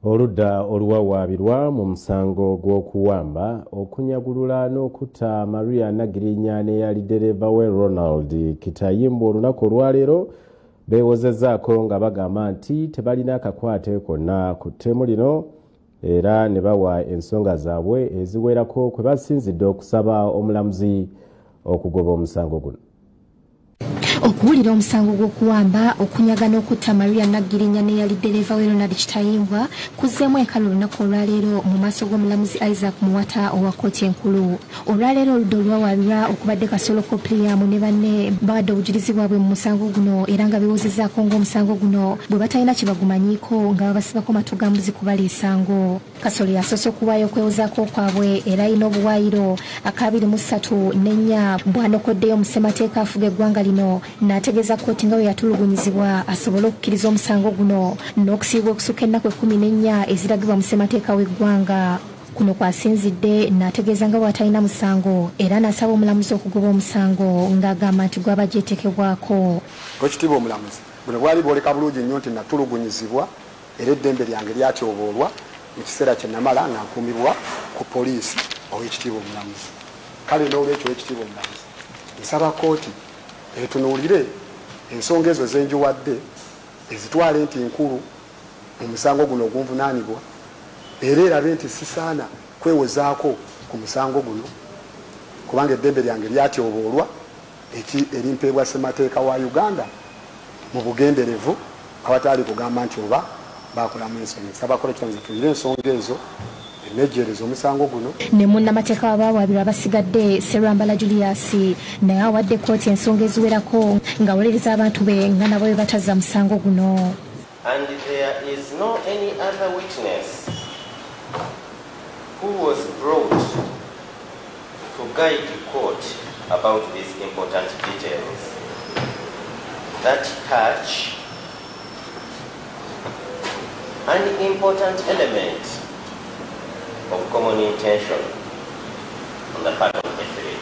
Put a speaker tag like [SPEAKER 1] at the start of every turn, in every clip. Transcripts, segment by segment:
[SPEAKER 1] Oludda oluwawaabirwa mu musango gw'okuwamba okunyagulula n'okutta Maria Naggirinya n'eyali ddereeva we Ronald Kitayimbwa olunaku olwaleero beewozezzaako nga bagamba nti tebalina akakwate konna ku ttemu lino era ne bawa ensonga zaabwe eziwerako kwe basinzidde okusaba omulamuzi okugoba omusango guno.
[SPEAKER 2] Okuwulira omusango gw'okuwamba okunyaga n'okutta Maria Naggirinya n'eyali ddereeva we Ronald Kitayimbwa kuzzeemu ekalo olunaku olwaleero mu maaso g'omulamuzi Isaac Muwata owa kkooti enkulu. Olwaleero oludda oluwawaabirwa okubadde Kasolo Kopriyamu ne banne bawadde obujulizi bwabwe mu musango guno era nga beewozezzaako ng'omusango guno bwe batalina kye bagumanyiiko nga babasibako matu ga mbuzi kubala esango. Kasolo yasoose okuwaayo okwewozaako kwabwe era alina obuwaayiro aka 23 bw'anokoddeyo mu ssemateeka afuga eggwanga lino n'ategeeza kkooti nga bwe yatulugunyizibwa asobole okukkiriza omusango guno n'okusiibwa okusukka ennaku 14 eziragibwa mu ssemateeka w'eggwanga. Kuno kwasinzidde n'ategeeza nga bw'atalina musango era n'asaba omulamuzi okugoba omusango ng'agamba nti gwaba gyetekebwako.
[SPEAKER 3] Ekitiibwa omulamuzi buno bwali bwoleka bulungi nnyo nti natulugunyizibwa era eddembe lyange lyatyoboolwa mu kiseera kye namala nga nkuumibwa ku poliisi ow'ekitiibwa omulamuzi. Kale n'olwekyo ow'ekitiibwa omulamuzi nsaba kkooti etunuulire ensonga ezo zenjiwadde ezitwale nti nkulu mu musango guno ogunvunaanibwa era erabe nti sisaana kwewozaako ku musango guno kubanga eddembe lyange lyatyoboolwa erimpeebwa ssemateeka wa Uganda mu bugenderevu awatali kugamba nti oba bakolamu ensonga. Nsaba kola kitanze tuyire ensonga ezo enejjerezo omusango guno. Ne
[SPEAKER 2] munnamateeka w'abawaabirwa abasigadde Serambala Julius naye awadde kkooti ensonga eziwerako ng'awolereza abantu be nga nabo bwe batazza musango guno.
[SPEAKER 4] And there is no any other witness who was brought to guide the court about these important details that touch an important element of common intention on the part of the three.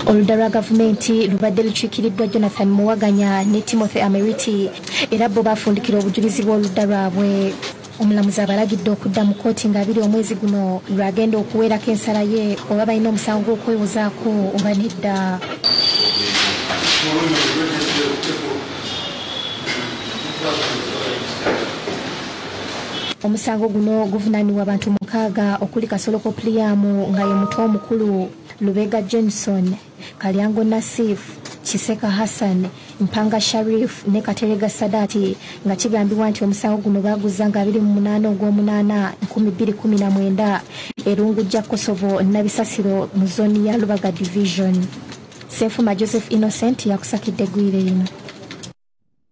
[SPEAKER 2] Oludda lwa gavumenti lubadde lukiikiriddwa Jonathan Muwaganya ne Timothy Ameriti era bo bafundikira obujulizi bw'oludda lwabwe. Omulamuzi abalagidde okudda mu kkooti nga 2 omwezi guno lwagenda okuweerako ensala ye oba balina omusango gw'okwewozaako oba nedda. Omusango guno guvunaanibwa abantu 6 okuli Kasolo Kopriyamu nga ye muto omukulu, Lubega Johnson, Kalyango Nasif, Kiseka Hassan, Mpanga Sharif ne Katerega Sadati nga kigambibwa nti omusango guno baguzza nga 28 ogw'omunaana 2019 erungu gya Kosovo Nabisasiro mu zooni ya Lubaga Division. Sefuma Joseph Innocent yakusakidde gwire lino.